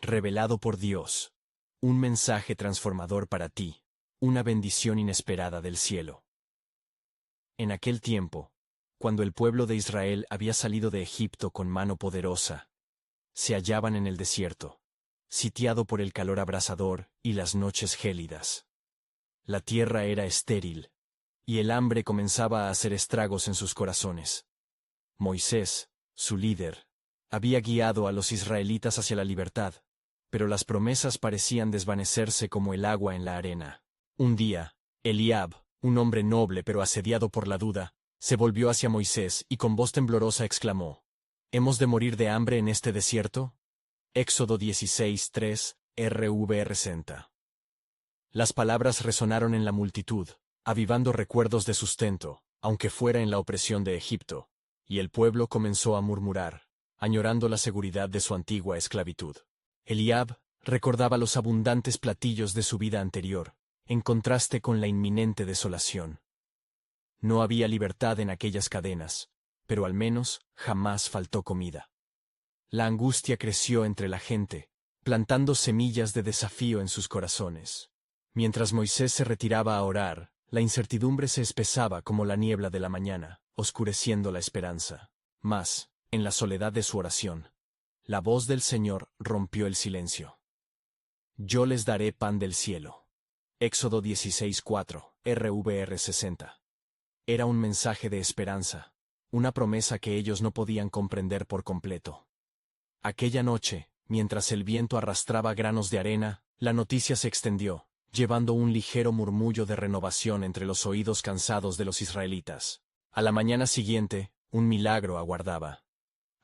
revelado por Dios. Un mensaje transformador para ti, una bendición inesperada del cielo. En aquel tiempo, cuando el pueblo de Israel había salido de Egipto con mano poderosa, se hallaban en el desierto, sitiado por el calor abrasador y las noches gélidas. La tierra era estéril, y el hambre comenzaba a hacer estragos en sus corazones. Moisés, su líder, había guiado a los israelitas hacia la libertad, pero las promesas parecían desvanecerse como el agua en la arena. Un día, Eliab, un hombre noble pero asediado por la duda, se volvió hacia Moisés y con voz temblorosa exclamó: ¿Hemos de morir de hambre en este desierto? Éxodo 16:3, RV 60. Las palabras resonaron en la multitud, avivando recuerdos de sustento, aunque fuera en la opresión de Egipto, y el pueblo comenzó a murmurar, añorando la seguridad de su antigua esclavitud. Eliab recordaba los abundantes platillos de su vida anterior, en contraste con la inminente desolación. No había libertad en aquellas cadenas, pero al menos jamás faltó comida. La angustia creció entre la gente, plantando semillas de desafío en sus corazones. Mientras Moisés se retiraba a orar, la incertidumbre se espesaba como la niebla de la mañana, oscureciendo la esperanza. Mas, en la soledad de su oración, la voz del Señor rompió el silencio. Yo les daré pan del cielo. Éxodo 16:4, RVR 60. Era un mensaje de esperanza, una promesa que ellos no podían comprender por completo. Aquella noche, mientras el viento arrastraba granos de arena, la noticia se extendió, llevando un ligero murmullo de renovación entre los oídos cansados de los israelitas. A la mañana siguiente, un milagro aguardaba.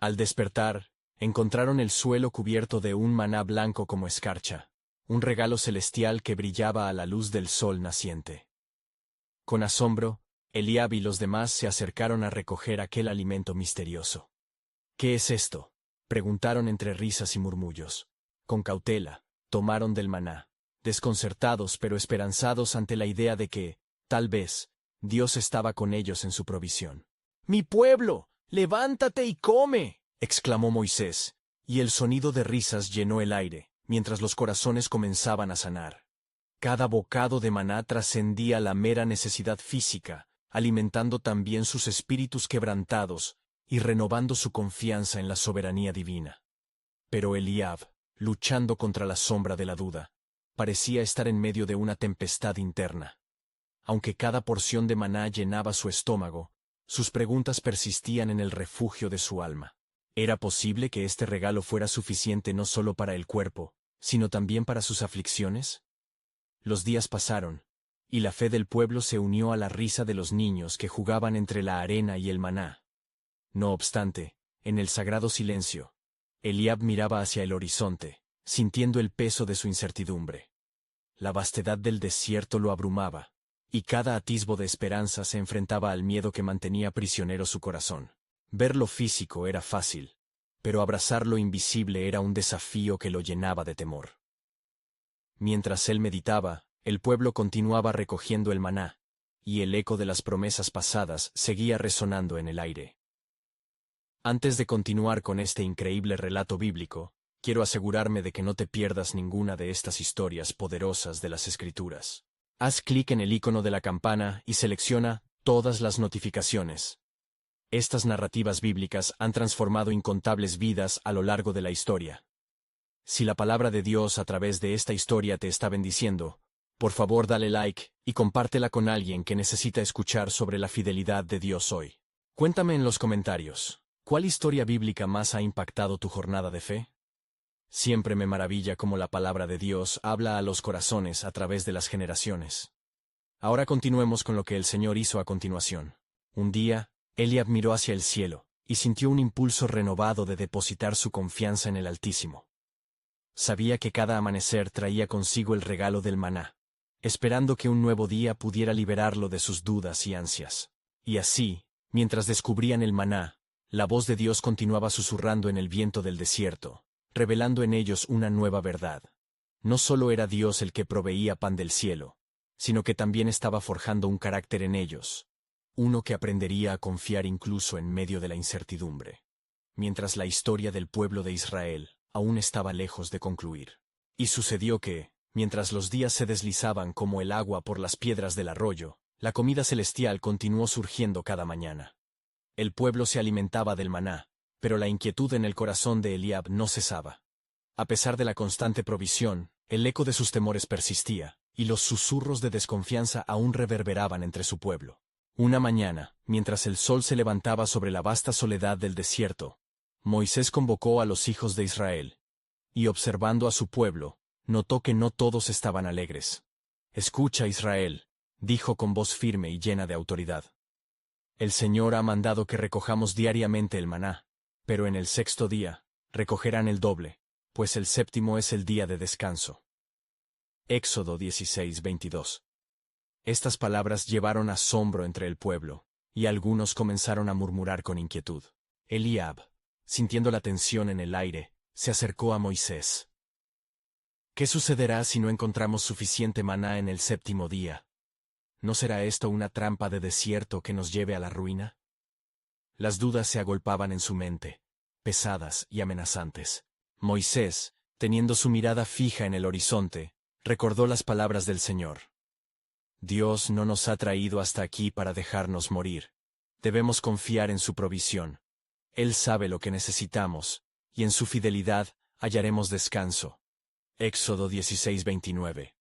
Al despertar, encontraron el suelo cubierto de un maná blanco como escarcha, un regalo celestial que brillaba a la luz del sol naciente. Con asombro, Eliab y los demás se acercaron a recoger aquel alimento misterioso. ¿Qué es esto?, preguntaron entre risas y murmullos. Con cautela, tomaron del maná, desconcertados pero esperanzados ante la idea de que, tal vez, Dios estaba con ellos en su provisión. ¡Mi pueblo! ¡Levántate y come!, exclamó Moisés, y el sonido de risas llenó el aire, mientras los corazones comenzaban a sanar. Cada bocado de maná trascendía la mera necesidad física, alimentando también sus espíritus quebrantados y renovando su confianza en la soberanía divina. Pero Eliab, luchando contra la sombra de la duda, parecía estar en medio de una tempestad interna. Aunque cada porción de maná llenaba su estómago, sus preguntas persistían en el refugio de su alma. ¿Era posible que este regalo fuera suficiente no solo para el cuerpo, sino también para sus aflicciones? Los días pasaron, y la fe del pueblo se unió a la risa de los niños que jugaban entre la arena y el maná. No obstante, en el sagrado silencio, Eliab miraba hacia el horizonte, sintiendo el peso de su incertidumbre. La vastedad del desierto lo abrumaba, y cada atisbo de esperanza se enfrentaba al miedo que mantenía prisionero su corazón. Ver lo físico era fácil, pero abrazar lo invisible era un desafío que lo llenaba de temor. Mientras él meditaba, el pueblo continuaba recogiendo el maná, y el eco de las promesas pasadas seguía resonando en el aire. Antes de continuar con este increíble relato bíblico, quiero asegurarme de que no te pierdas ninguna de estas historias poderosas de las Escrituras. Haz clic en el icono de la campana y selecciona todas las notificaciones. Estas narrativas bíblicas han transformado incontables vidas a lo largo de la historia. Si la palabra de Dios a través de esta historia te está bendiciendo, por favor dale like y compártela con alguien que necesita escuchar sobre la fidelidad de Dios hoy. Cuéntame en los comentarios, ¿cuál historia bíblica más ha impactado tu jornada de fe? Siempre me maravilla cómo la palabra de Dios habla a los corazones a través de las generaciones. Ahora continuemos con lo que el Señor hizo a continuación. Un día, Eliab miró hacia el cielo, y sintió un impulso renovado de depositar su confianza en el Altísimo. Sabía que cada amanecer traía consigo el regalo del maná, esperando que un nuevo día pudiera liberarlo de sus dudas y ansias. Y así, mientras descubrían el maná, la voz de Dios continuaba susurrando en el viento del desierto, revelando en ellos una nueva verdad. No solo era Dios el que proveía pan del cielo, sino que también estaba forjando un carácter en ellos, uno que aprendería a confiar incluso en medio de la incertidumbre. Mientras la historia del pueblo de Israel aún estaba lejos de concluir. Y sucedió que, mientras los días se deslizaban como el agua por las piedras del arroyo, la comida celestial continuó surgiendo cada mañana. El pueblo se alimentaba del maná, pero la inquietud en el corazón de Eliab no cesaba. A pesar de la constante provisión, el eco de sus temores persistía, y los susurros de desconfianza aún reverberaban entre su pueblo. Una mañana, mientras el sol se levantaba sobre la vasta soledad del desierto, Moisés convocó a los hijos de Israel, y observando a su pueblo, notó que no todos estaban alegres. «Escucha, Israel», dijo con voz firme y llena de autoridad. «El Señor ha mandado que recojamos diariamente el maná, pero en el sexto día, recogerán el doble, pues el séptimo es el día de descanso». Éxodo 16:22. Estas palabras llevaron asombro entre el pueblo, y algunos comenzaron a murmurar con inquietud. Eliab, sintiendo la tensión en el aire, se acercó a Moisés. «¿Qué sucederá si no encontramos suficiente maná en el séptimo día? ¿No será esto una trampa de desierto que nos lleve a la ruina?» Las dudas se agolpaban en su mente, pesadas y amenazantes. Moisés, teniendo su mirada fija en el horizonte, recordó las palabras del Señor. «Dios no nos ha traído hasta aquí para dejarnos morir. Debemos confiar en su provisión. Él sabe lo que necesitamos, y en su fidelidad hallaremos descanso». Éxodo 16:29.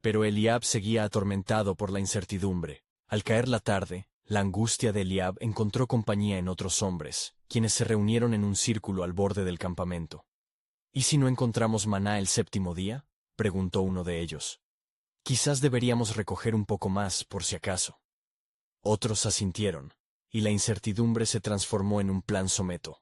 Pero Eliab seguía atormentado por la incertidumbre. Al caer la tarde, la angustia de Eliab encontró compañía en otros hombres, quienes se reunieron en un círculo al borde del campamento. «¿Y si no encontramos maná el séptimo día?», preguntó uno de ellos. «Quizás deberíamos recoger un poco más, por si acaso». Otros asintieron, y la incertidumbre se transformó en un plan someto.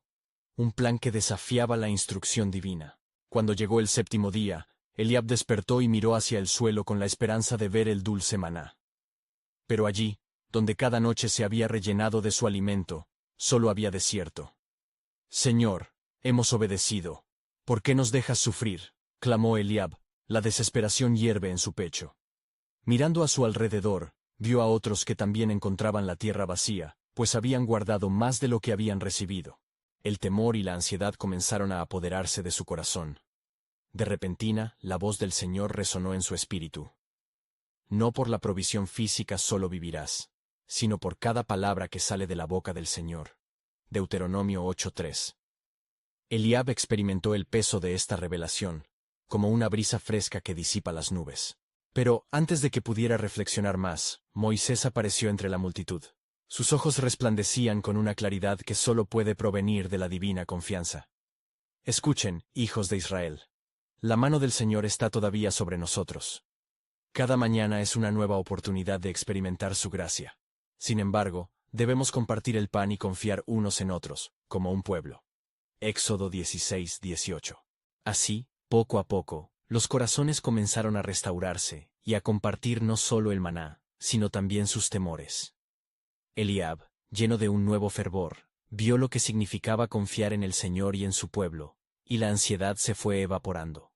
Un plan que desafiaba la instrucción divina. Cuando llegó el séptimo día, Eliab despertó y miró hacia el suelo con la esperanza de ver el dulce maná. Pero allí, donde cada noche se había rellenado de su alimento, solo había desierto. «Señor, hemos obedecido. ¿Por qué nos dejas sufrir?», clamó Eliab. La desesperación hierve en su pecho. Mirando a su alrededor, vio a otros que también encontraban la tierra vacía, pues habían guardado más de lo que habían recibido. El temor y la ansiedad comenzaron a apoderarse de su corazón. De repentina, la voz del Señor resonó en su espíritu. «No por la provisión física solo vivirás, sino por cada palabra que sale de la boca del Señor». Deuteronomio 8:3. Eliab experimentó el peso de esta revelación, como una brisa fresca que disipa las nubes. Pero, antes de que pudiera reflexionar más, Moisés apareció entre la multitud. Sus ojos resplandecían con una claridad que solo puede provenir de la divina confianza. «Escuchen, hijos de Israel. La mano del Señor está todavía sobre nosotros. Cada mañana es una nueva oportunidad de experimentar su gracia. Sin embargo, debemos compartir el pan y confiar unos en otros, como un pueblo». Éxodo 16:18. Así, poco a poco, los corazones comenzaron a restaurarse y a compartir no solo el maná, sino también sus temores. Eliab, lleno de un nuevo fervor, vio lo que significaba confiar en el Señor y en su pueblo, y la ansiedad se fue evaporando.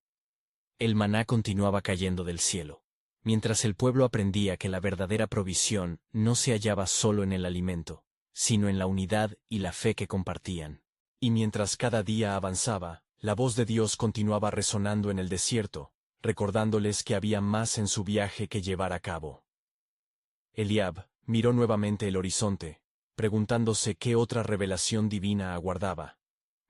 El maná continuaba cayendo del cielo, mientras el pueblo aprendía que la verdadera provisión no se hallaba solo en el alimento, sino en la unidad y la fe que compartían. Y mientras cada día avanzaba, la voz de Dios continuaba resonando en el desierto, recordándoles que había más en su viaje que llevar a cabo. Eliab miró nuevamente el horizonte, preguntándose qué otra revelación divina aguardaba.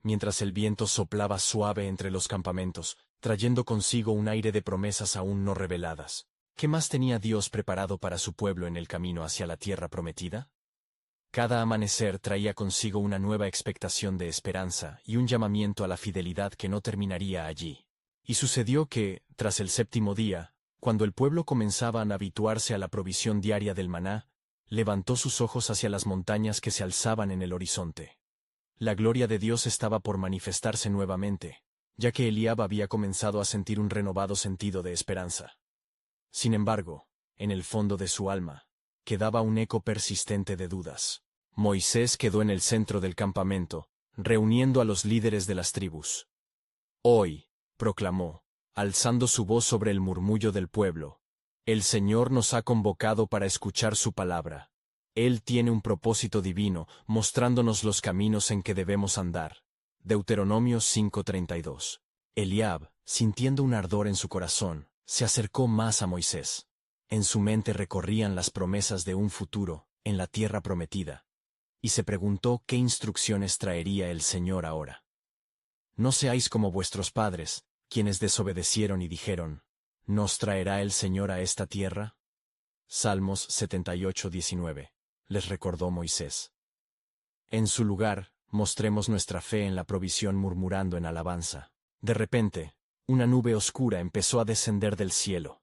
Mientras el viento soplaba suave entre los campamentos, trayendo consigo un aire de promesas aún no reveladas. ¿Qué más tenía Dios preparado para su pueblo en el camino hacia la tierra prometida? Cada amanecer traía consigo una nueva expectación de esperanza y un llamamiento a la fidelidad que no terminaría allí. Y sucedió que, tras el séptimo día, cuando el pueblo comenzaba a habituarse a la provisión diaria del maná, levantó sus ojos hacia las montañas que se alzaban en el horizonte. La gloria de Dios estaba por manifestarse nuevamente, ya que Eliab había comenzado a sentir un renovado sentido de esperanza. Sin embargo, en el fondo de su alma, quedaba un eco persistente de dudas. Moisés quedó en el centro del campamento, reuniendo a los líderes de las tribus. «Hoy», proclamó, alzando su voz sobre el murmullo del pueblo, «el Señor nos ha convocado para escuchar su palabra. Él tiene un propósito divino, mostrándonos los caminos en que debemos andar». Deuteronomio 5:32. Eliab, sintiendo un ardor en su corazón, se acercó más a Moisés. En su mente recorrían las promesas de un futuro, en la tierra prometida. Y se preguntó qué instrucciones traería el Señor ahora. No seáis como vuestros padres, quienes desobedecieron y dijeron, ¿nos traerá el Señor a esta tierra? Salmos 78:19. Les recordó Moisés. En su lugar, mostremos nuestra fe en la provisión murmurando en alabanza. De repente, una nube oscura empezó a descender del cielo,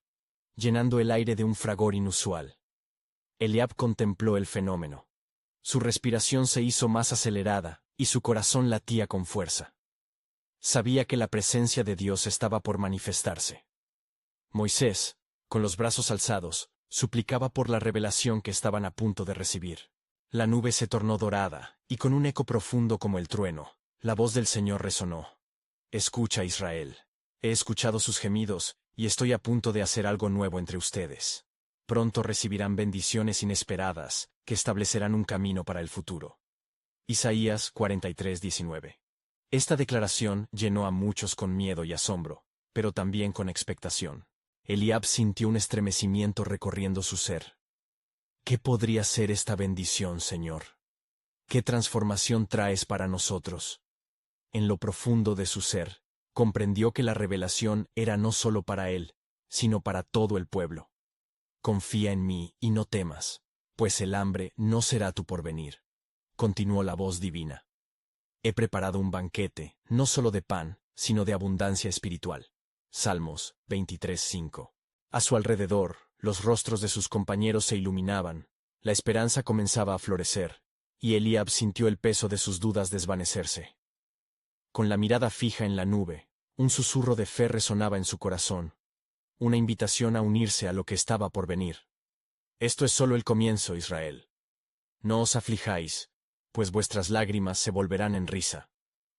llenando el aire de un fragor inusual. Eliab contempló el fenómeno. Su respiración se hizo más acelerada, y su corazón latía con fuerza. Sabía que la presencia de Dios estaba por manifestarse. Moisés, con los brazos alzados, suplicaba por la revelación que estaban a punto de recibir. La nube se tornó dorada, y con un eco profundo como el trueno, la voz del Señor resonó. Escucha, Israel. He escuchado sus gemidos, y estoy a punto de hacer algo nuevo entre ustedes. Pronto recibirán bendiciones inesperadas, que establecerán un camino para el futuro. Isaías 43:19. Esta declaración llenó a muchos con miedo y asombro, pero también con expectación. Eliab sintió un estremecimiento recorriendo su ser. ¿Qué podría ser esta bendición, Señor? ¿Qué transformación traes para nosotros? En lo profundo de su ser, comprendió que la revelación era no solo para él, sino para todo el pueblo. Confía en mí y no temas, pues el hambre no será tu porvenir. Continuó la voz divina. He preparado un banquete, no solo de pan, sino de abundancia espiritual. Salmos 23:5. A su alrededor, los rostros de sus compañeros se iluminaban, la esperanza comenzaba a florecer, y Eliab sintió el peso de sus dudas desvanecerse. Con la mirada fija en la nube, un susurro de fe resonaba en su corazón, una invitación a unirse a lo que estaba por venir. Esto es solo el comienzo, Israel. No os aflijáis, pues vuestras lágrimas se volverán en risa.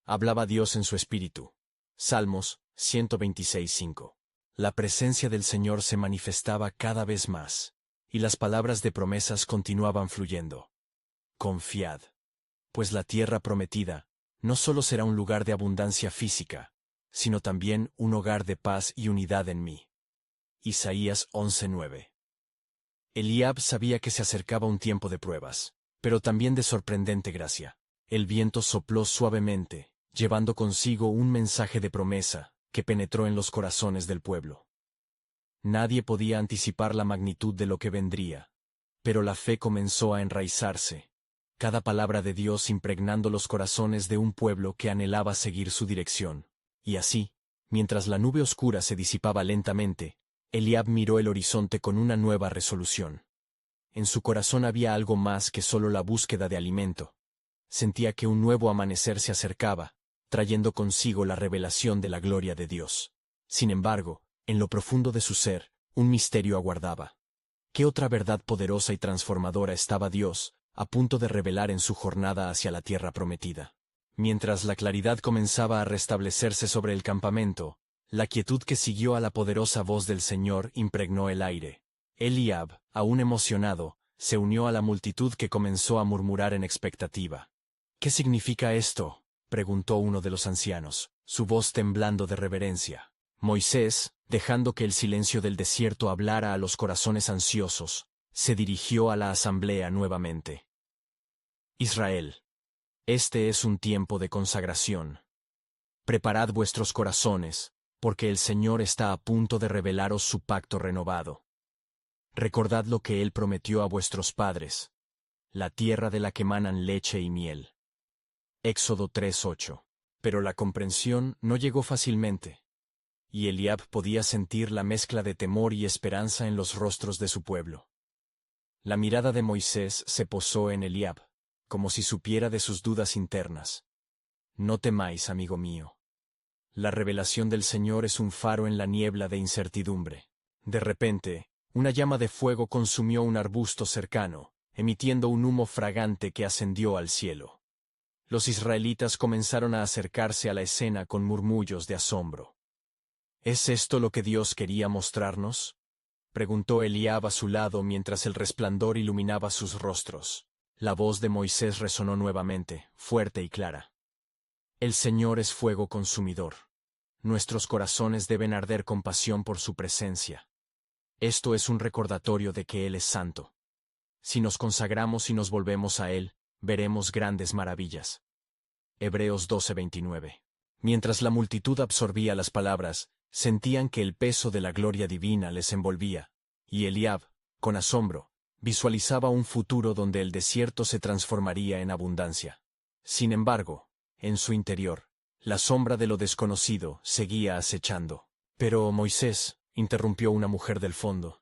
Hablaba Dios en su espíritu. Salmos 126:5. La presencia del Señor se manifestaba cada vez más, y las palabras de promesas continuaban fluyendo. Confiad, pues la tierra prometida no solo será un lugar de abundancia física, sino también un hogar de paz y unidad en mí. Isaías 11:9. Eliab sabía que se acercaba un tiempo de pruebas, pero también de sorprendente gracia. El viento sopló suavemente, llevando consigo un mensaje de promesa, que penetró en los corazones del pueblo. Nadie podía anticipar la magnitud de lo que vendría, pero la fe comenzó a enraizarse, cada palabra de Dios impregnando los corazones de un pueblo que anhelaba seguir su dirección. Y así, mientras la nube oscura se disipaba lentamente, Eliab miró el horizonte con una nueva resolución. En su corazón había algo más que solo la búsqueda de alimento. Sentía que un nuevo amanecer se acercaba, trayendo consigo la revelación de la gloria de Dios. Sin embargo, en lo profundo de su ser, un misterio aguardaba. ¿Qué otra verdad poderosa y transformadora estaba Dios, a punto de revelar en su jornada hacia la tierra prometida? Mientras la claridad comenzaba a restablecerse sobre el campamento, la quietud que siguió a la poderosa voz del Señor impregnó el aire. Eliab, aún emocionado, se unió a la multitud que comenzó a murmurar en expectativa. ¿Qué significa esto?, preguntó uno de los ancianos, su voz temblando de reverencia. Moisés, dejando que el silencio del desierto hablara a los corazones ansiosos, se dirigió a la asamblea nuevamente. Israel, este es un tiempo de consagración. Preparad vuestros corazones, porque el Señor está a punto de revelaros su pacto renovado. Recordad lo que Él prometió a vuestros padres, la tierra de la que manan leche y miel. Éxodo 3:8. Pero la comprensión no llegó fácilmente, y Eliab podía sentir la mezcla de temor y esperanza en los rostros de su pueblo. La mirada de Moisés se posó en Eliab, como si supiera de sus dudas internas. No temáis, amigo mío. La revelación del Señor es un faro en la niebla de incertidumbre. De repente, una llama de fuego consumió un arbusto cercano, emitiendo un humo fragante que ascendió al cielo. Los israelitas comenzaron a acercarse a la escena con murmullos de asombro. ¿Es esto lo que Dios quería mostrarnos?, preguntó Eliab a su lado mientras el resplandor iluminaba sus rostros. La voz de Moisés resonó nuevamente, fuerte y clara. El Señor es fuego consumidor. Nuestros corazones deben arder con pasión por su presencia. Esto es un recordatorio de que Él es santo. Si nos consagramos y nos volvemos a Él, veremos grandes maravillas. Hebreos 12:29. Mientras la multitud absorbía las palabras, sentían que el peso de la gloria divina les envolvía, y Eliab, con asombro, visualizaba un futuro donde el desierto se transformaría en abundancia. Sin embargo, en su interior, la sombra de lo desconocido seguía acechando. Pero Moisés, interrumpió una mujer del fondo,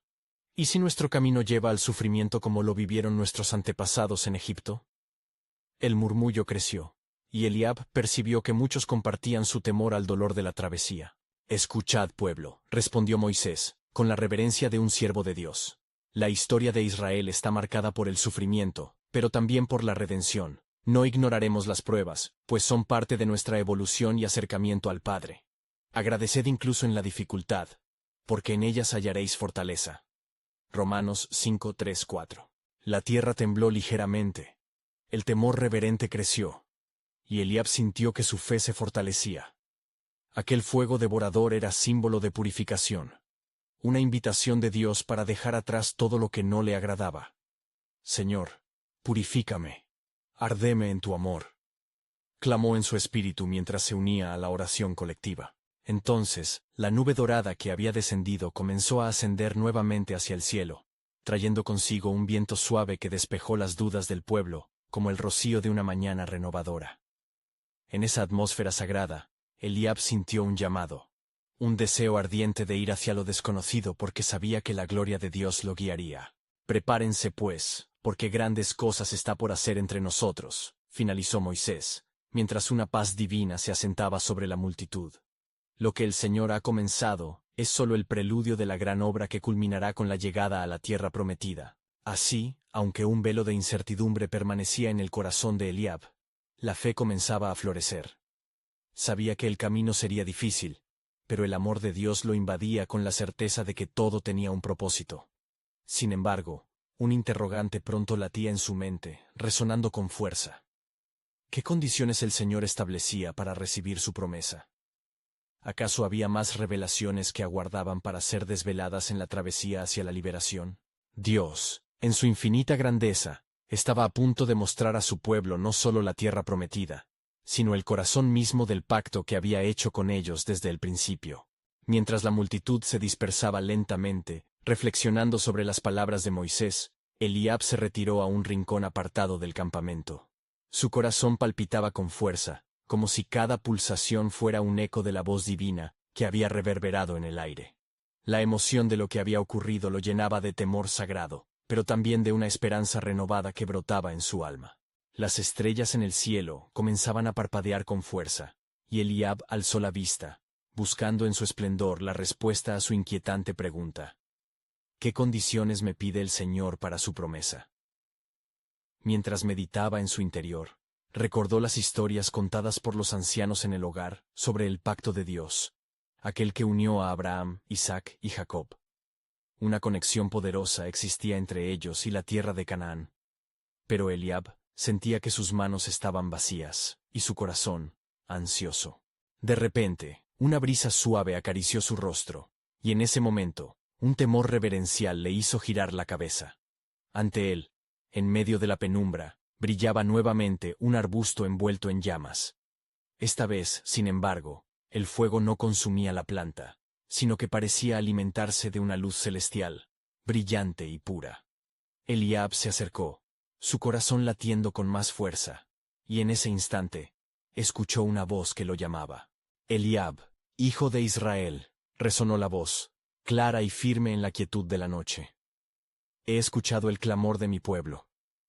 ¿y si nuestro camino lleva al sufrimiento como lo vivieron nuestros antepasados en Egipto? El murmullo creció, y Eliab percibió que muchos compartían su temor al dolor de la travesía. Escuchad, pueblo, respondió Moisés, con la reverencia de un siervo de Dios. La historia de Israel está marcada por el sufrimiento, pero también por la redención. No ignoraremos las pruebas, pues son parte de nuestra evolución y acercamiento al Padre. Agradeced incluso en la dificultad, porque en ellas hallaréis fortaleza. Romanos 5:3-4. La tierra tembló ligeramente. El temor reverente creció, y Eliab sintió que su fe se fortalecía. Aquel fuego devorador era símbolo de purificación, una invitación de Dios para dejar atrás todo lo que no le agradaba. Señor, purifícame. Ardeme en tu amor, clamó en su espíritu mientras se unía a la oración colectiva. Entonces, la nube dorada que había descendido comenzó a ascender nuevamente hacia el cielo, trayendo consigo un viento suave que despejó las dudas del pueblo, como el rocío de una mañana renovadora. En esa atmósfera sagrada, Eliab sintió un llamado, un deseo ardiente de ir hacia lo desconocido porque sabía que la gloria de Dios lo guiaría. Prepárense pues, porque grandes cosas está por hacer entre nosotros, finalizó Moisés, mientras una paz divina se asentaba sobre la multitud. Lo que el Señor ha comenzado es solo el preludio de la gran obra que culminará con la llegada a la tierra prometida. Así, aunque un velo de incertidumbre permanecía en el corazón de Eliab, la fe comenzaba a florecer. Sabía que el camino sería difícil, pero el amor de Dios lo invadía con la certeza de que todo tenía un propósito. Sin embargo, un interrogante pronto latía en su mente, resonando con fuerza. ¿Qué condiciones el Señor establecía para recibir su promesa? ¿Acaso había más revelaciones que aguardaban para ser desveladas en la travesía hacia la liberación? Dios, en su infinita grandeza, estaba a punto de mostrar a su pueblo no solo la tierra prometida, sino el corazón mismo del pacto que había hecho con ellos desde el principio. Mientras la multitud se dispersaba lentamente, reflexionando sobre las palabras de Moisés, Eliab se retiró a un rincón apartado del campamento. Su corazón palpitaba con fuerza, como si cada pulsación fuera un eco de la voz divina que había reverberado en el aire. La emoción de lo que había ocurrido lo llenaba de temor sagrado, pero también de una esperanza renovada que brotaba en su alma. Las estrellas en el cielo comenzaban a parpadear con fuerza, y Eliab alzó la vista, buscando en su esplendor la respuesta a su inquietante pregunta. ¿Qué condiciones me pide el Señor para su promesa? Mientras meditaba en su interior, recordó las historias contadas por los ancianos en el hogar sobre el pacto de Dios, aquel que unió a Abraham, Isaac y Jacob. Una conexión poderosa existía entre ellos y la tierra de Canaán. Pero Eliab sentía que sus manos estaban vacías, y su corazón, ansioso. De repente, una brisa suave acarició su rostro, y en ese momento, un temor reverencial le hizo girar la cabeza. Ante él, en medio de la penumbra, brillaba nuevamente un arbusto envuelto en llamas. Esta vez, sin embargo, el fuego no consumía la planta, sino que parecía alimentarse de una luz celestial, brillante y pura. Eliab se acercó, su corazón latiendo con más fuerza, y en ese instante, escuchó una voz que lo llamaba. Eliab, hijo de Israel, resonó la voz, clara y firme en la quietud de la noche. He escuchado el clamor de mi pueblo.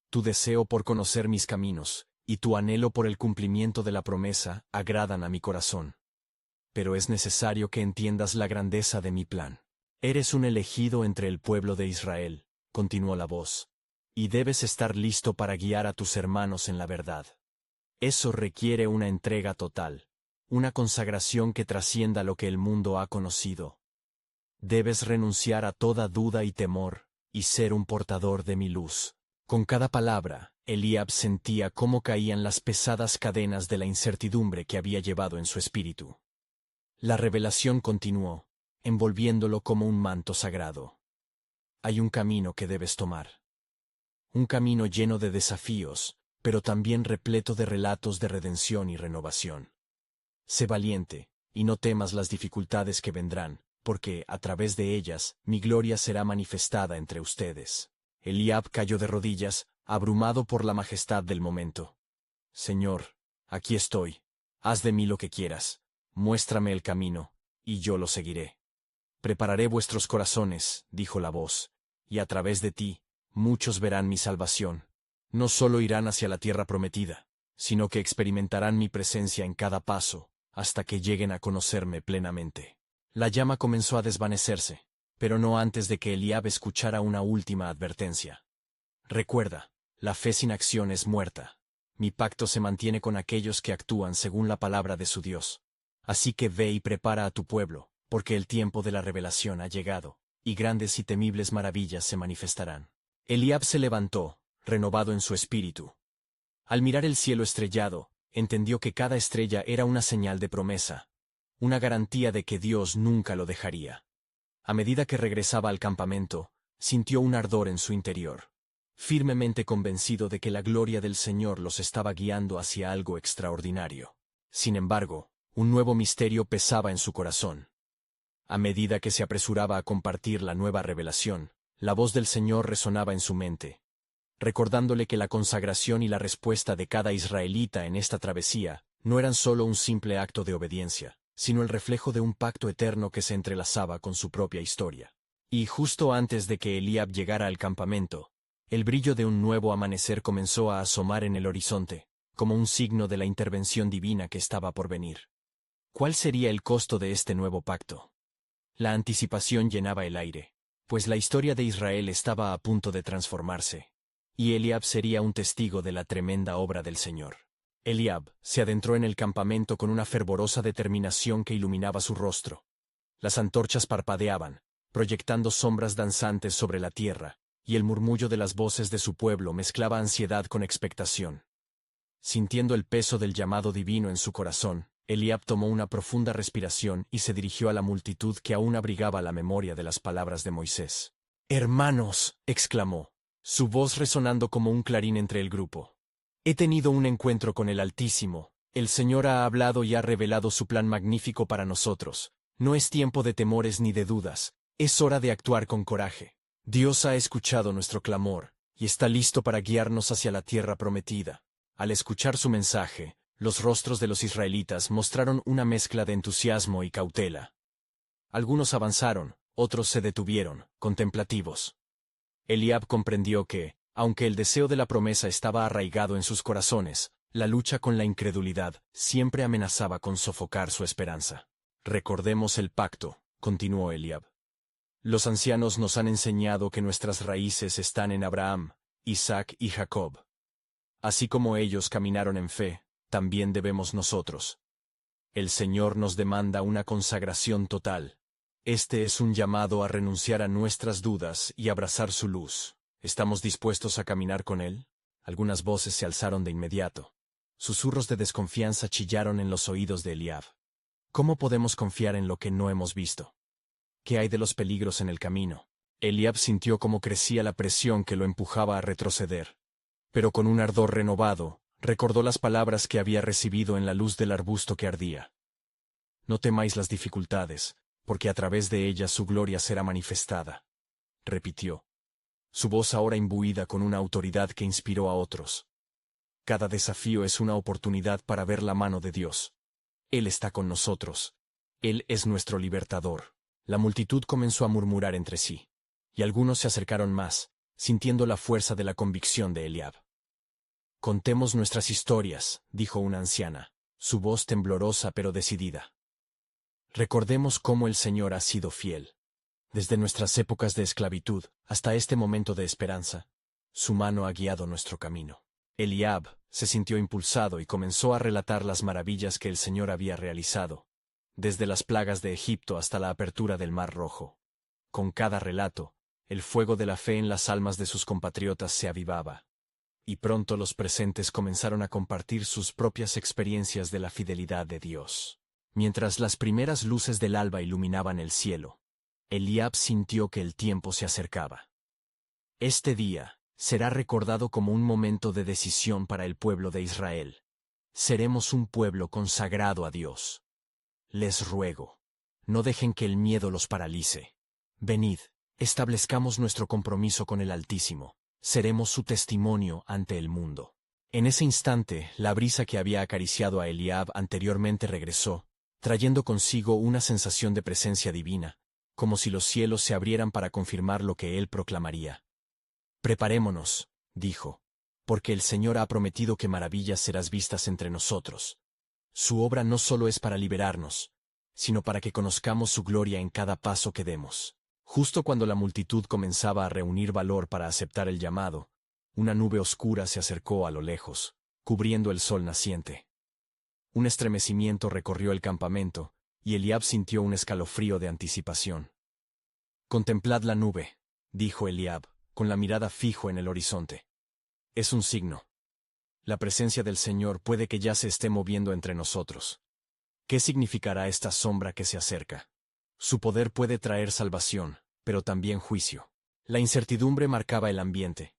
Tu deseo por conocer mis caminos, y tu anhelo por el cumplimiento de la promesa, agradan a mi corazón. Pero es necesario que entiendas la grandeza de mi plan. Eres un elegido entre el pueblo de Israel, continuó la voz, y debes estar listo para guiar a tus hermanos en la verdad. Eso requiere una entrega total, una consagración que trascienda lo que el mundo ha conocido. Debes renunciar a toda duda y temor, y ser un portador de mi luz. Con cada palabra, Eliab sentía cómo caían las pesadas cadenas de la incertidumbre que había llevado en su espíritu. La revelación continuó, envolviéndolo como un manto sagrado. Hay un camino que debes tomar. Un camino lleno de desafíos, pero también repleto de relatos de redención y renovación. Sé valiente, y no temas las dificultades que vendrán, porque, a través de ellas, mi gloria será manifestada entre ustedes. Eliab cayó de rodillas, abrumado por la majestad del momento. Señor, aquí estoy. Haz de mí lo que quieras. Muéstrame el camino, y yo lo seguiré. Prepararé vuestros corazones, dijo la voz, y a través de ti, muchos verán mi salvación. No solo irán hacia la tierra prometida, sino que experimentarán mi presencia en cada paso, hasta que lleguen a conocerme plenamente. La llama comenzó a desvanecerse, pero no antes de que Eliab escuchara una última advertencia. Recuerda, la fe sin acción es muerta. Mi pacto se mantiene con aquellos que actúan según la palabra de su Dios. Así que ve y prepara a tu pueblo, porque el tiempo de la revelación ha llegado, y grandes y temibles maravillas se manifestarán. Eliab se levantó, renovado en su espíritu. Al mirar el cielo estrellado, entendió que cada estrella era una señal de promesa, una garantía de que Dios nunca lo dejaría. A medida que regresaba al campamento, sintió un ardor en su interior, firmemente convencido de que la gloria del Señor los estaba guiando hacia algo extraordinario. Sin embargo, un nuevo misterio pesaba en su corazón. A medida que se apresuraba a compartir la nueva revelación, la voz del Señor resonaba en su mente, recordándole que la consagración y la respuesta de cada israelita en esta travesía no eran solo un simple acto de obediencia, sino el reflejo de un pacto eterno que se entrelazaba con su propia historia. Y justo antes de que Eliab llegara al campamento, el brillo de un nuevo amanecer comenzó a asomar en el horizonte, como un signo de la intervención divina que estaba por venir. ¿Cuál sería el costo de este nuevo pacto? La anticipación llenaba el aire, pues la historia de Israel estaba a punto de transformarse, y Eliab sería un testigo de la tremenda obra del Señor. Eliab se adentró en el campamento con una fervorosa determinación que iluminaba su rostro. Las antorchas parpadeaban, proyectando sombras danzantes sobre la tierra, y el murmullo de las voces de su pueblo mezclaba ansiedad con expectación. Sintiendo el peso del llamado divino en su corazón, Eliab tomó una profunda respiración y se dirigió a la multitud que aún abrigaba la memoria de las palabras de Moisés. «Hermanos», exclamó, su voz resonando como un clarín entre el grupo. «He tenido un encuentro con el Altísimo. El Señor ha hablado y ha revelado su plan magnífico para nosotros. No es tiempo de temores ni de dudas. Es hora de actuar con coraje. Dios ha escuchado nuestro clamor y está listo para guiarnos hacia la tierra prometida». Al escuchar su mensaje, los rostros de los israelitas mostraron una mezcla de entusiasmo y cautela. Algunos avanzaron, otros se detuvieron, contemplativos. Eliab comprendió que, aunque el deseo de la promesa estaba arraigado en sus corazones, la lucha con la incredulidad siempre amenazaba con sofocar su esperanza. «Recordemos el pacto», continuó Eliab. «Los ancianos nos han enseñado que nuestras raíces están en Abraham, Isaac y Jacob. Así como ellos caminaron en fe, también debemos nosotros. El Señor nos demanda una consagración total. Este es un llamado a renunciar a nuestras dudas y abrazar su luz. ¿Estamos dispuestos a caminar con Él?» Algunas voces se alzaron de inmediato. Susurros de desconfianza chillaron en los oídos de Eliab. ¿Cómo podemos confiar en lo que no hemos visto? ¿Qué hay de los peligros en el camino? Eliab sintió cómo crecía la presión que lo empujaba a retroceder. Pero con un ardor renovado, recordó las palabras que había recibido en la luz del arbusto que ardía. «No temáis las dificultades, porque a través de ellas su gloria será manifestada», repitió, su voz ahora imbuida con una autoridad que inspiró a otros. «Cada desafío es una oportunidad para ver la mano de Dios. Él está con nosotros. Él es nuestro libertador». La multitud comenzó a murmurar entre sí, y algunos se acercaron más, sintiendo la fuerza de la convicción de Eliab. «Contemos nuestras historias», dijo una anciana, su voz temblorosa pero decidida. «Recordemos cómo el Señor ha sido fiel. Desde nuestras épocas de esclavitud hasta este momento de esperanza, su mano ha guiado nuestro camino». Eliab se sintió impulsado y comenzó a relatar las maravillas que el Señor había realizado, desde las plagas de Egipto hasta la apertura del Mar Rojo. Con cada relato, el fuego de la fe en las almas de sus compatriotas se avivaba. y pronto los presentes comenzaron a compartir sus propias experiencias de la fidelidad de Dios. Mientras las primeras luces del alba iluminaban el cielo, Eliab sintió que el tiempo se acercaba. Este día será recordado como un momento de decisión para el pueblo de Israel. Seremos un pueblo consagrado a Dios. Les ruego, no dejen que el miedo los paralice. Venid, establezcamos nuestro compromiso con el Altísimo. Seremos su testimonio ante el mundo. En ese instante, la brisa que había acariciado a Eliab anteriormente regresó, trayendo consigo una sensación de presencia divina, como si los cielos se abrieran para confirmar lo que él proclamaría. Preparémonos, dijo, porque el Señor ha prometido que maravillas serás vistas entre nosotros. Su obra no solo es para liberarnos, sino para que conozcamos su gloria en cada paso que demos. Justo cuando la multitud comenzaba a reunir valor para aceptar el llamado, una nube oscura se acercó a lo lejos, cubriendo el sol naciente. Un estremecimiento recorrió el campamento, y Eliab sintió un escalofrío de anticipación. «Contemplad la nube», dijo Eliab, con la mirada fijo en el horizonte. «Es un signo. La presencia del Señor puede que ya se esté moviendo entre nosotros. ¿Qué significará esta sombra que se acerca? Su poder puede traer salvación, pero también juicio». La incertidumbre marcaba el ambiente.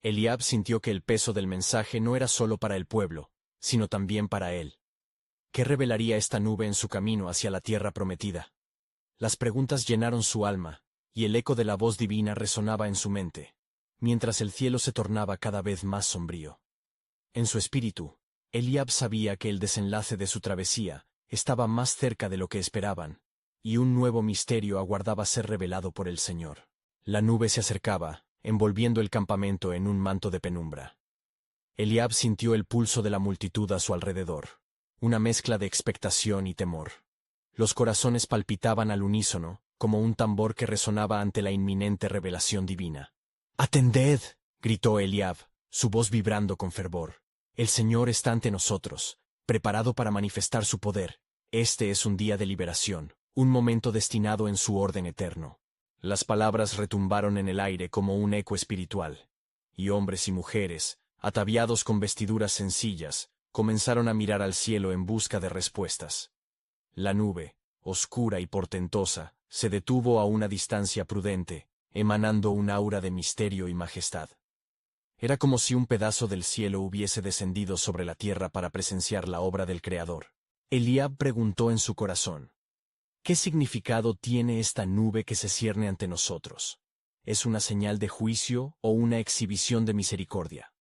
Eliab sintió que el peso del mensaje no era solo para el pueblo, sino también para él. ¿Qué revelaría esta nube en su camino hacia la tierra prometida? Las preguntas llenaron su alma, y el eco de la voz divina resonaba en su mente, mientras el cielo se tornaba cada vez más sombrío. En su espíritu, Eliab sabía que el desenlace de su travesía estaba más cerca de lo que esperaban, y un nuevo misterio aguardaba ser revelado por el Señor. La nube se acercaba, envolviendo el campamento en un manto de penumbra. Eliab sintió el pulso de la multitud a su alrededor, una mezcla de expectación y temor. Los corazones palpitaban al unísono, como un tambor que resonaba ante la inminente revelación divina. «¡Atended!», gritó Eliab, su voz vibrando con fervor. «El Señor está ante nosotros, preparado para manifestar su poder. Este es un día de liberación, un momento destinado en su orden eterno». Las palabras retumbaron en el aire como un eco espiritual, y hombres y mujeres, ataviados con vestiduras sencillas, comenzaron a mirar al cielo en busca de respuestas. La nube, oscura y portentosa, se detuvo a una distancia prudente, emanando un aura de misterio y majestad. Era como si un pedazo del cielo hubiese descendido sobre la tierra para presenciar la obra del Creador. Eliab preguntó en su corazón: ¿qué significado tiene esta nube que se cierne ante nosotros? ¿Es una señal de juicio o una exhibición de misericordia?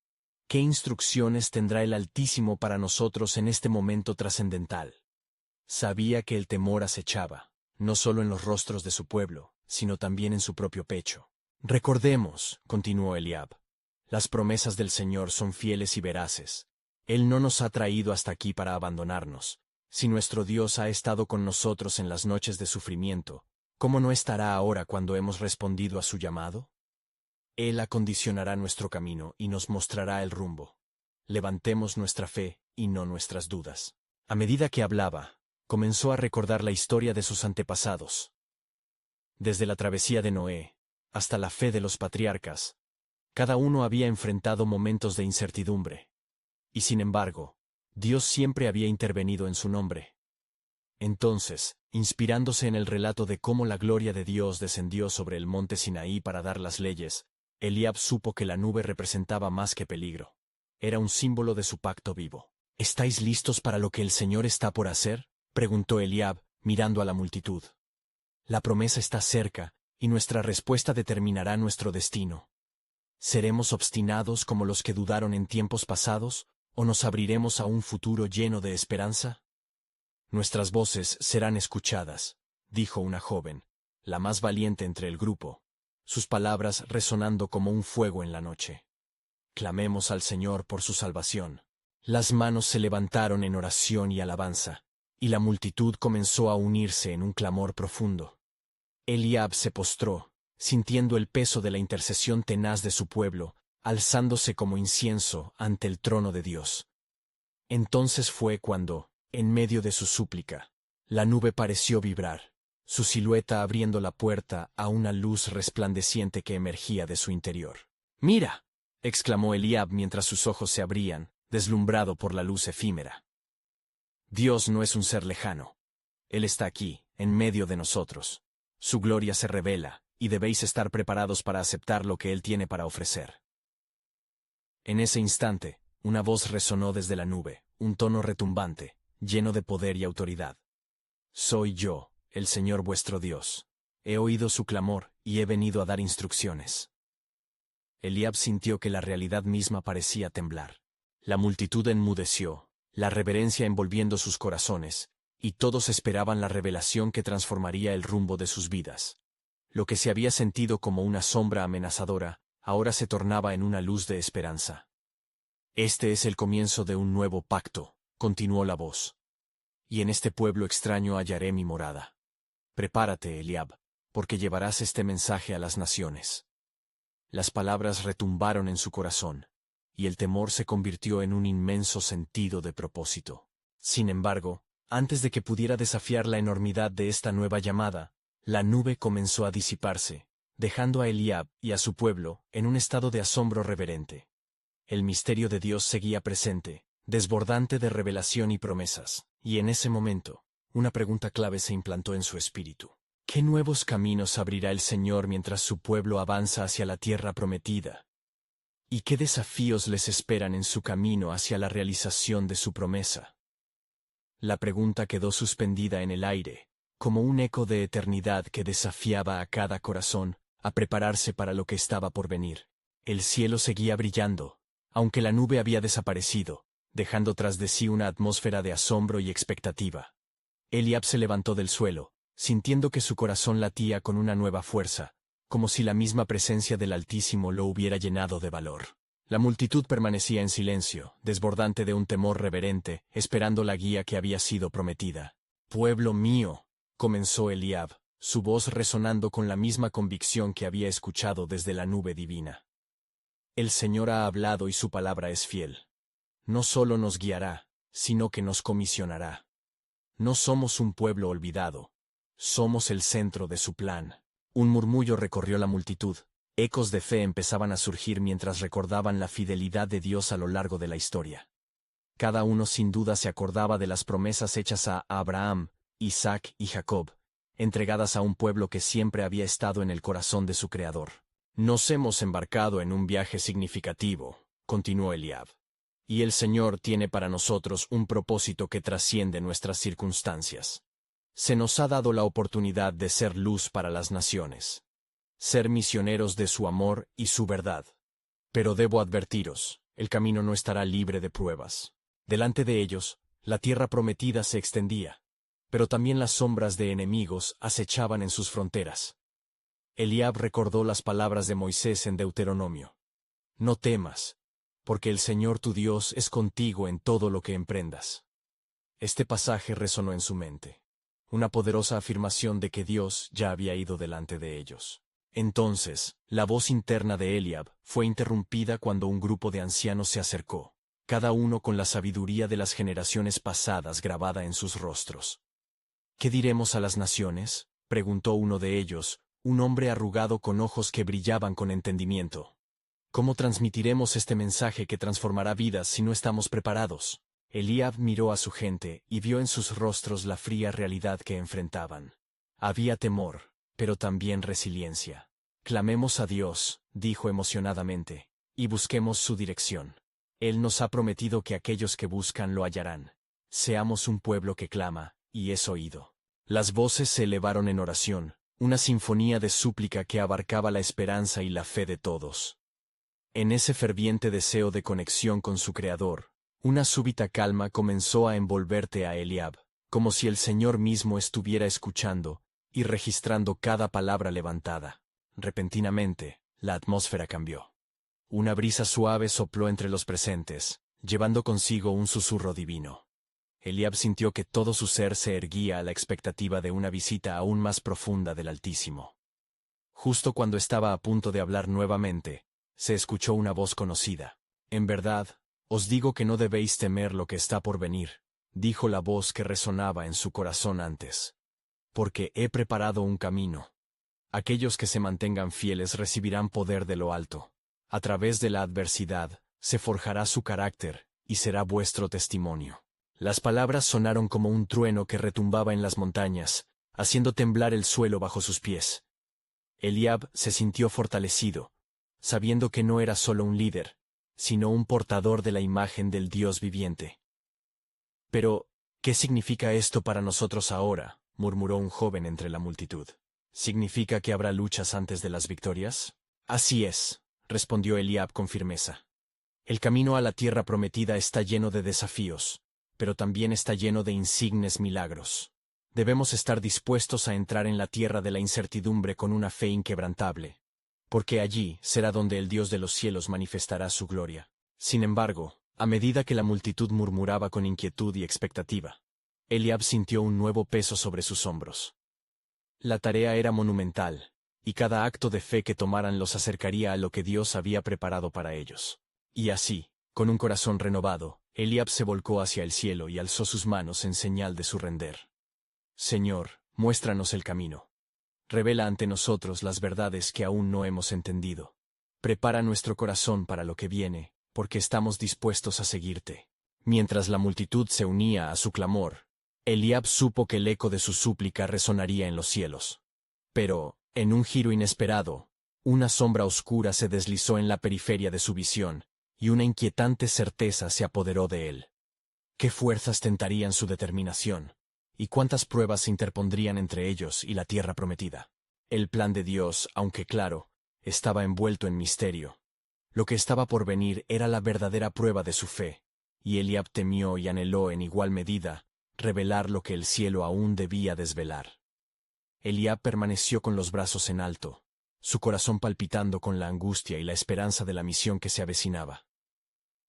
¿Qué instrucciones tendrá el Altísimo para nosotros en este momento trascendental? Sabía que el temor acechaba, no solo en los rostros de su pueblo, sino también en su propio pecho. «Recordemos», continuó Eliab, «las promesas del Señor son fieles y veraces. Él no nos ha traído hasta aquí para abandonarnos. Si nuestro Dios ha estado con nosotros en las noches de sufrimiento, ¿cómo no estará ahora cuando hemos respondido a su llamado? Él acondicionará nuestro camino y nos mostrará el rumbo. Levantemos nuestra fe y no nuestras dudas». A medida que hablaba, comenzó a recordar la historia de sus antepasados. Desde la travesía de Noé, hasta la fe de los patriarcas, cada uno había enfrentado momentos de incertidumbre. Y sin embargo, Dios siempre había intervenido en su nombre. Entonces, inspirándose en el relato de cómo la gloria de Dios descendió sobre el monte Sinaí para dar las leyes, Eliab supo que la nube representaba más que peligro. Era un símbolo de su pacto vivo. «¿Estáis listos para lo que el Señor está por hacer?», preguntó Eliab, mirando a la multitud. «La promesa está cerca, y nuestra respuesta determinará nuestro destino. ¿Seremos obstinados como los que dudaron en tiempos pasados, o nos abriremos a un futuro lleno de esperanza?» «Nuestras voces serán escuchadas», dijo una joven, la más valiente entre el grupo, sus palabras resonando como un fuego en la noche. «Clamemos al Señor por su salvación». Las manos se levantaron en oración y alabanza, y la multitud comenzó a unirse en un clamor profundo. Eliab se postró, sintiendo el peso de la intercesión tenaz de su pueblo, alzándose como incienso ante el trono de Dios. Entonces fue cuando, en medio de su súplica, la nube pareció vibrar, su silueta abriendo la puerta a una luz resplandeciente que emergía de su interior. «¡Mira!», exclamó Eliab mientras sus ojos se abrían, deslumbrado por la luz efímera. Dios no es un ser lejano. Él está aquí, en medio de nosotros. Su gloria se revela, y debéis estar preparados para aceptar lo que Él tiene para ofrecer. En ese instante, una voz resonó desde la nube, un tono retumbante, lleno de poder y autoridad. Soy yo, el Señor vuestro Dios. He oído su clamor, y he venido a dar instrucciones. Eliab sintió que la realidad misma parecía temblar. La multitud enmudeció, la reverencia envolviendo sus corazones, y todos esperaban la revelación que transformaría el rumbo de sus vidas. Lo que se había sentido como una sombra amenazadora, ahora se tornaba en una luz de esperanza. Este es el comienzo de un nuevo pacto, continuó la voz. Y en este pueblo extraño hallaré mi morada. Prepárate, Eliab, porque llevarás este mensaje a las naciones. Las palabras retumbaron en su corazón, y el temor se convirtió en un inmenso sentido de propósito. Sin embargo, antes de que pudiera desafiar la enormidad de esta nueva llamada, la nube comenzó a disiparse, dejando a Eliab y a su pueblo en un estado de asombro reverente. El misterio de Dios seguía presente, desbordante de revelación y promesas, y en ese momento, una pregunta clave se implantó en su espíritu. ¿Qué nuevos caminos abrirá el Señor mientras su pueblo avanza hacia la tierra prometida? ¿Y qué desafíos les esperan en su camino hacia la realización de su promesa? La pregunta quedó suspendida en el aire, como un eco de eternidad que desafiaba a cada corazón a prepararse para lo que estaba por venir. El cielo seguía brillando, aunque la nube había desaparecido, dejando tras de sí una atmósfera de asombro y expectativa. Eliab se levantó del suelo, sintiendo que su corazón latía con una nueva fuerza, como si la misma presencia del Altísimo lo hubiera llenado de valor. La multitud permanecía en silencio, desbordante de un temor reverente, esperando la guía que había sido prometida. «Pueblo mío», comenzó Eliab, su voz resonando con la misma convicción que había escuchado desde la nube divina. «El Señor ha hablado y su palabra es fiel. No solo nos guiará, sino que nos comisionará. No somos un pueblo olvidado. Somos el centro de su plan». Un murmullo recorrió la multitud. Ecos de fe empezaban a surgir mientras recordaban la fidelidad de Dios a lo largo de la historia. Cada uno sin duda se acordaba de las promesas hechas a Abraham, Isaac y Jacob, entregadas a un pueblo que siempre había estado en el corazón de su Creador. «Nos hemos embarcado en un viaje significativo», continuó Eliab. «Y el Señor tiene para nosotros un propósito que trasciende nuestras circunstancias. Se nos ha dado la oportunidad de ser luz para las naciones, ser misioneros de su amor y su verdad. Pero debo advertiros, el camino no estará libre de pruebas. Delante de ellos, la tierra prometida se extendía, pero también las sombras de enemigos acechaban en sus fronteras». Eliab recordó las palabras de Moisés en Deuteronomio. «No temas, porque el Señor tu Dios es contigo en todo lo que emprendas». Este pasaje resonó en su mente. Una poderosa afirmación de que Dios ya había ido delante de ellos. Entonces, la voz interna de Eliab fue interrumpida cuando un grupo de ancianos se acercó, cada uno con la sabiduría de las generaciones pasadas grabada en sus rostros. «¿Qué diremos a las naciones?», preguntó uno de ellos, un hombre arrugado con ojos que brillaban con entendimiento. «¿Cómo transmitiremos este mensaje que transformará vidas si no estamos preparados?». Eliab miró a su gente y vio en sus rostros la fría realidad que enfrentaban. Había temor, pero también resiliencia. «Clamemos a Dios», dijo emocionadamente, «y busquemos su dirección. Él nos ha prometido que aquellos que buscan lo hallarán. Seamos un pueblo que clama, y es oído». Las voces se elevaron en oración, una sinfonía de súplica que abarcaba la esperanza y la fe de todos. En ese ferviente deseo de conexión con su Creador, una súbita calma comenzó a envolverte a Eliab, como si el Señor mismo estuviera escuchando y registrando cada palabra levantada. Repentinamente, la atmósfera cambió. Una brisa suave sopló entre los presentes, llevando consigo un susurro divino. Eliab sintió que todo su ser se erguía a la expectativa de una visita aún más profunda del Altísimo. Justo cuando estaba a punto de hablar nuevamente, se escuchó una voz conocida. «En verdad, os digo que no debéis temer lo que está por venir», dijo la voz que resonaba en su corazón antes. «Porque he preparado un camino. Aquellos que se mantengan fieles recibirán poder de lo alto. A través de la adversidad, se forjará su carácter, y será vuestro testimonio. Las palabras sonaron como un trueno que retumbaba en las montañas, haciendo temblar el suelo bajo sus pies. Eliab se sintió fortalecido, sabiendo que no era solo un líder, sino un portador de la imagen del Dios viviente. Pero, ¿qué significa esto para nosotros ahora?, murmuró un joven entre la multitud. ¿Significa que habrá luchas antes de las victorias? Así es, respondió Eliab con firmeza. El camino a la tierra prometida está lleno de desafíos, pero también está lleno de insignes milagros. Debemos estar dispuestos a entrar en la tierra de la incertidumbre con una fe inquebrantable, porque allí será donde el Dios de los cielos manifestará su gloria. Sin embargo, a medida que la multitud murmuraba con inquietud y expectativa, Eliab sintió un nuevo peso sobre sus hombros. La tarea era monumental, y cada acto de fe que tomaran los acercaría a lo que Dios había preparado para ellos. Y así, con un corazón renovado, Eliab se volcó hacia el cielo y alzó sus manos en señal de su render. Señor, muéstranos el camino. Revela ante nosotros las verdades que aún no hemos entendido. Prepara nuestro corazón para lo que viene, porque estamos dispuestos a seguirte. Mientras la multitud se unía a su clamor, Eliab supo que el eco de su súplica resonaría en los cielos. Pero, en un giro inesperado, una sombra oscura se deslizó en la periferia de su visión, y una inquietante certeza se apoderó de él. ¿Qué fuerzas tentarían su determinación? ¿Y cuántas pruebas se interpondrían entre ellos y la tierra prometida? El plan de Dios, aunque claro, estaba envuelto en misterio. Lo que estaba por venir era la verdadera prueba de su fe, y Eliab temió y anheló en igual medida revelar lo que el cielo aún debía desvelar. Eliab permaneció con los brazos en alto, su corazón palpitando con la angustia y la esperanza de la misión que se avecinaba.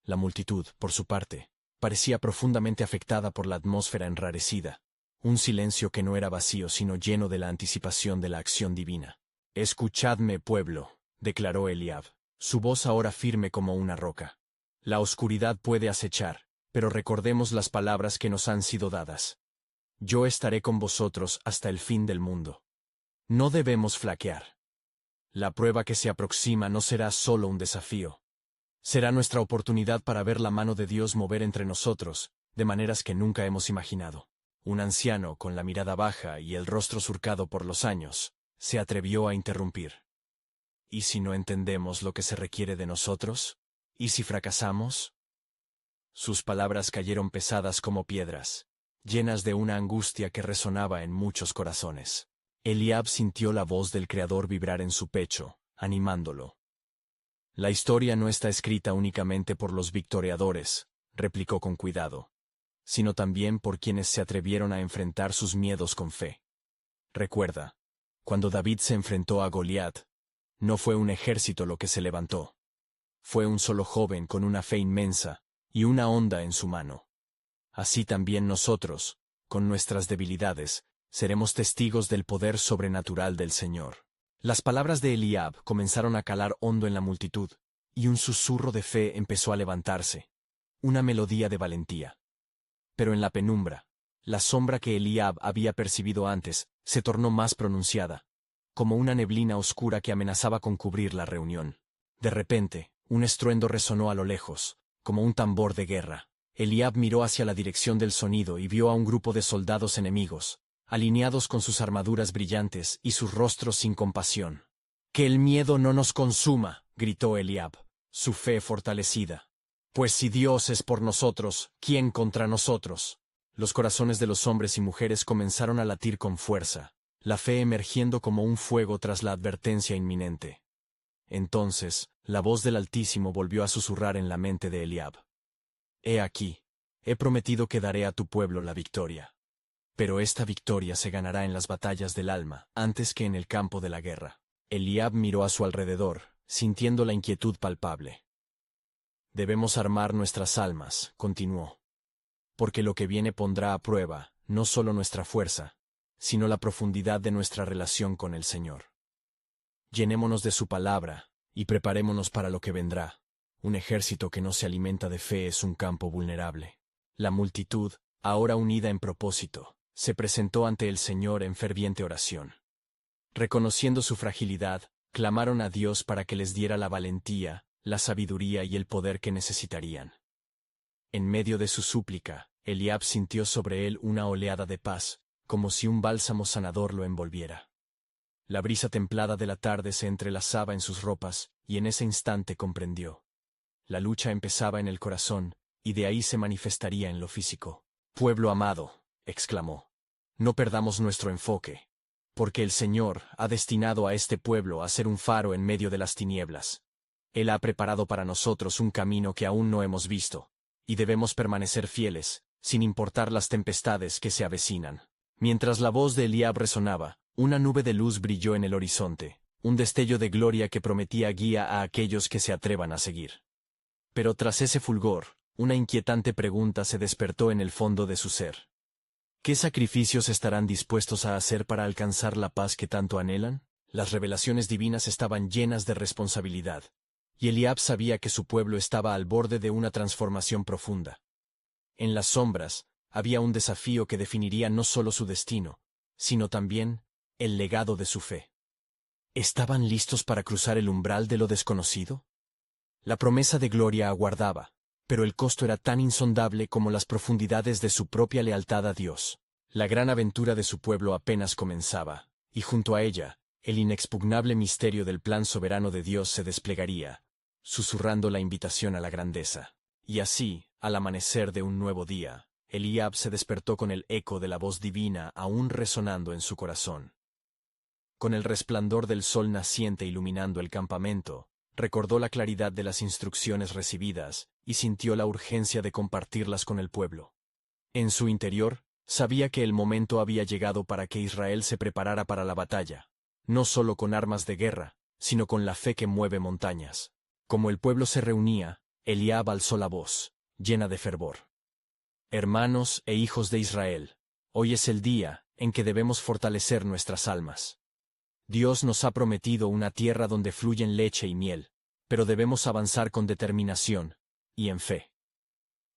La multitud, por su parte, parecía profundamente afectada por la atmósfera enrarecida, un silencio que no era vacío sino lleno de la anticipación de la acción divina. «Escuchadme, pueblo», declaró Eliab, su voz ahora firme como una roca. «La oscuridad puede acechar, pero recordemos las palabras que nos han sido dadas. Yo estaré con vosotros hasta el fin del mundo». No debemos flaquear. La prueba que se aproxima no será solo un desafío. Será nuestra oportunidad para ver la mano de Dios mover entre nosotros, de maneras que nunca hemos imaginado. Un anciano, con la mirada baja y el rostro surcado por los años, se atrevió a interrumpir. ¿Y si no entendemos lo que se requiere de nosotros? ¿Y si fracasamos? Sus palabras cayeron pesadas como piedras, llenas de una angustia que resonaba en muchos corazones. Eliab sintió la voz del Creador vibrar en su pecho, animándolo. «La historia no está escrita únicamente por los victoriadores», replicó con cuidado, «sino también por quienes se atrevieron a enfrentar sus miedos con fe. Recuerda, cuando David se enfrentó a Goliat, no fue un ejército lo que se levantó. Fue un solo joven con una fe inmensa y una honda en su mano. Así también nosotros, con nuestras debilidades, seremos testigos del poder sobrenatural del Señor». Las palabras de Eliab comenzaron a calar hondo en la multitud, y un susurro de fe empezó a levantarse, una melodía de valentía. Pero en la penumbra, la sombra que Eliab había percibido antes se tornó más pronunciada, como una neblina oscura que amenazaba con cubrir la reunión. De repente, un estruendo resonó a lo lejos, como un tambor de guerra. Eliab miró hacia la dirección del sonido y vio a un grupo de soldados enemigos, alineados con sus armaduras brillantes y sus rostros sin compasión. «Que el miedo no nos consuma», gritó Eliab, su fe fortalecida. «Pues si Dios es por nosotros, ¿quién contra nosotros?». Los corazones de los hombres y mujeres comenzaron a latir con fuerza, la fe emergiendo como un fuego tras la advertencia inminente. Entonces, la voz del Altísimo volvió a susurrar en la mente de Eliab. «He aquí, he prometido que daré a tu pueblo la victoria. Pero esta victoria se ganará en las batallas del alma, antes que en el campo de la guerra». Eliab miró a su alrededor, sintiendo la inquietud palpable. «Debemos armar nuestras almas», continuó, «porque lo que viene pondrá a prueba, no solo nuestra fuerza, sino la profundidad de nuestra relación con el Señor. Llenémonos de su palabra, y preparémonos para lo que vendrá. Un ejército que no se alimenta de fe es un campo vulnerable». La multitud, ahora unida en propósito, se presentó ante el Señor en ferviente oración. Reconociendo su fragilidad, clamaron a Dios para que les diera la valentía la sabiduría y el poder que necesitarían. En medio de su súplica, Eliab sintió sobre él una oleada de paz, como si un bálsamo sanador lo envolviera. La brisa templada de la tarde se entrelazaba en sus ropas, y en ese instante comprendió. La lucha empezaba en el corazón, y de ahí se manifestaría en lo físico. «Pueblo amado», exclamó, «no perdamos nuestro enfoque, porque el Señor ha destinado a este pueblo a ser un faro en medio de las tinieblas. Él ha preparado para nosotros un camino que aún no hemos visto, y debemos permanecer fieles, sin importar las tempestades que se avecinan». Mientras la voz de Eliab resonaba, una nube de luz brilló en el horizonte, un destello de gloria que prometía guía a aquellos que se atrevan a seguir. Pero tras ese fulgor, una inquietante pregunta se despertó en el fondo de su ser. ¿Qué sacrificios estarán dispuestos a hacer para alcanzar la paz que tanto anhelan? Las revelaciones divinas estaban llenas de responsabilidad, y Eliab sabía que su pueblo estaba al borde de una transformación profunda. En las sombras, había un desafío que definiría no solo su destino, sino también el legado de su fe. ¿Estaban listos para cruzar el umbral de lo desconocido? La promesa de gloria aguardaba, pero el costo era tan insondable como las profundidades de su propia lealtad a Dios. La gran aventura de su pueblo apenas comenzaba, y junto a ella, el inexpugnable misterio del plan soberano de Dios se desplegaría, susurrando la invitación a la grandeza. Y así, al amanecer de un nuevo día, Eliab se despertó con el eco de la voz divina aún resonando en su corazón. Con el resplandor del sol naciente iluminando el campamento, recordó la claridad de las instrucciones recibidas y sintió la urgencia de compartirlas con el pueblo. En su interior, sabía que el momento había llegado para que Israel se preparara para la batalla, no solo con armas de guerra, sino con la fe que mueve montañas. Como el pueblo se reunía, Eliab alzó la voz, llena de fervor. Hermanos e hijos de Israel, hoy es el día en que debemos fortalecer nuestras almas. Dios nos ha prometido una tierra donde fluyen leche y miel, pero debemos avanzar con determinación y en fe.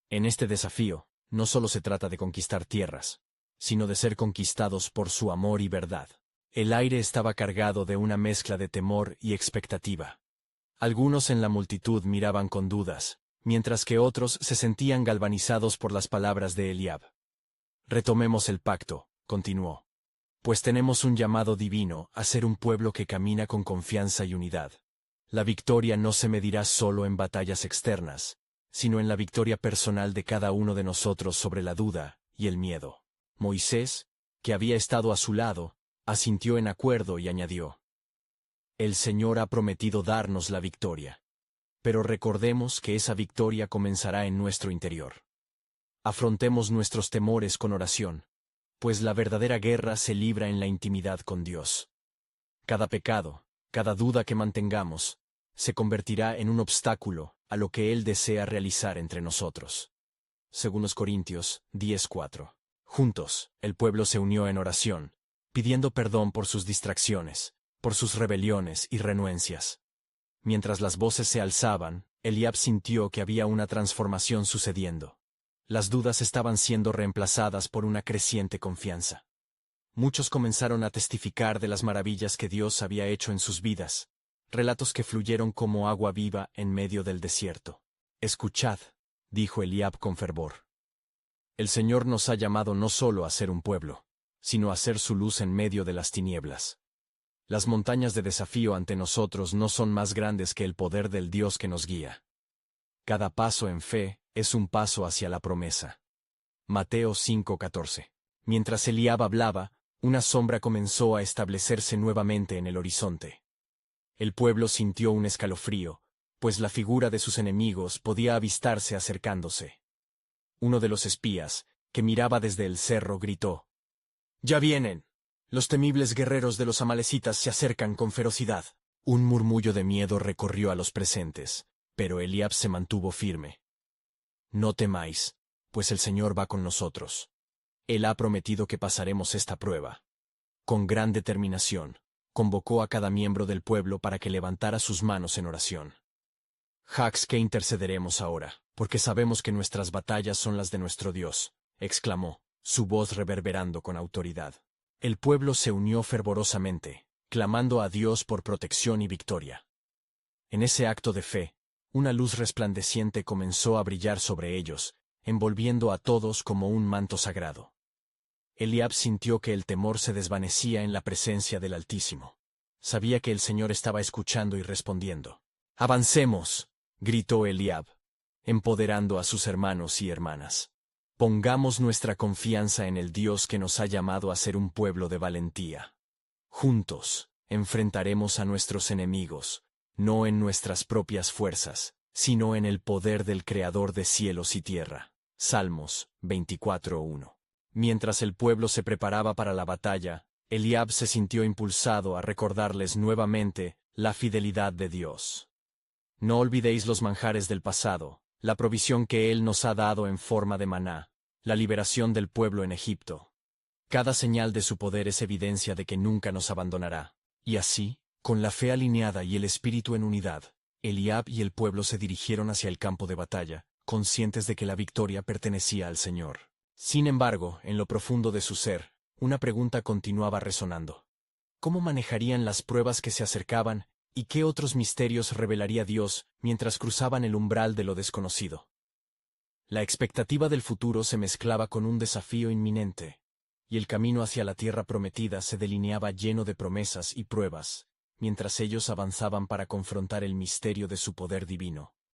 En este desafío, no solo se trata de conquistar tierras, sino de ser conquistados por su amor y verdad. El aire estaba cargado de una mezcla de temor y expectativa. Algunos en la multitud miraban con dudas, mientras que otros se sentían galvanizados por las palabras de Eliab. «Retomemos el pacto», continuó, «pues tenemos un llamado divino a ser un pueblo que camina con confianza y unidad. La victoria no se medirá solo en batallas externas, sino en la victoria personal de cada uno de nosotros sobre la duda y el miedo». Moisés, que había estado a su lado, asintió en acuerdo y añadió: «El Señor ha prometido darnos la victoria. Pero recordemos que esa victoria comenzará en nuestro interior. Afrontemos nuestros temores con oración, pues la verdadera guerra se libra en la intimidad con Dios. Cada pecado, cada duda que mantengamos, se convertirá en un obstáculo a lo que Él desea realizar entre nosotros». 2 Corintios 10:4. Juntos, el pueblo se unió en oración, pidiendo perdón por sus distracciones, por sus rebeliones y renuencias. Mientras las voces se alzaban, Eliab sintió que había una transformación sucediendo. Las dudas estaban siendo reemplazadas por una creciente confianza. Muchos comenzaron a testificar de las maravillas que Dios había hecho en sus vidas, relatos que fluyeron como agua viva en medio del desierto. «Escuchad», dijo Eliab con fervor. «El Señor nos ha llamado no solo a ser un pueblo, sino a ser su luz en medio de las tinieblas. Las montañas de desafío ante nosotros no son más grandes que el poder del Dios que nos guía. Cada paso en fe es un paso hacia la promesa». Mateo 5:14. Mientras Eliab hablaba, una sombra comenzó a establecerse nuevamente en el horizonte. El pueblo sintió un escalofrío, pues la figura de sus enemigos podía avistarse acercándose. Uno de los espías, que miraba desde el cerro, gritó: «¡Ya vienen! Los temibles guerreros de los amalecitas se acercan con ferocidad». Un murmullo de miedo recorrió a los presentes, pero Eliab se mantuvo firme. «No temáis, pues el Señor va con nosotros. Él ha prometido que pasaremos esta prueba». Con gran determinación, convocó a cada miembro del pueblo para que levantara sus manos en oración. «Jax, que intercederemos ahora, porque sabemos que nuestras batallas son las de nuestro Dios», exclamó, su voz reverberando con autoridad. El pueblo se unió fervorosamente, clamando a Dios por protección y victoria. En ese acto de fe, Una luz resplandeciente comenzó a brillar sobre ellos, envolviendo a todos como un manto sagrado. Eliab sintió que el temor se desvanecía en la presencia del Altísimo. Sabía que el Señor estaba escuchando y respondiendo. «¡Avancemos!», gritó Eliab, empoderando a sus hermanos y hermanas. «Pongamos nuestra confianza en el Dios que nos ha llamado a ser un pueblo de valentía. Juntos, enfrentaremos a nuestros enemigos, no en nuestras propias fuerzas, sino en el poder del Creador de cielos y tierra». Salmos 24:1. Mientras el pueblo se preparaba para la batalla, Eliab se sintió impulsado a recordarles nuevamente la fidelidad de Dios. «No olvidéis los manjares del pasado, la provisión que Él nos ha dado en forma de maná, la liberación del pueblo en Egipto. Cada señal de su poder es evidencia de que nunca nos abandonará». Y así, con la fe alineada y el espíritu en unidad, Eliab y el pueblo se dirigieron hacia el campo de batalla, conscientes de que la victoria pertenecía al Señor. Sin embargo, en lo profundo de su ser, una pregunta continuaba resonando. ¿Cómo manejarían las pruebas que se acercaban y qué otros misterios revelaría Dios mientras cruzaban el umbral de lo desconocido? La expectativa del futuro se mezclaba con un desafío inminente, y el camino hacia la tierra prometida se delineaba lleno de promesas y pruebas, mientras ellos avanzaban para confrontar el misterio de su poder divino.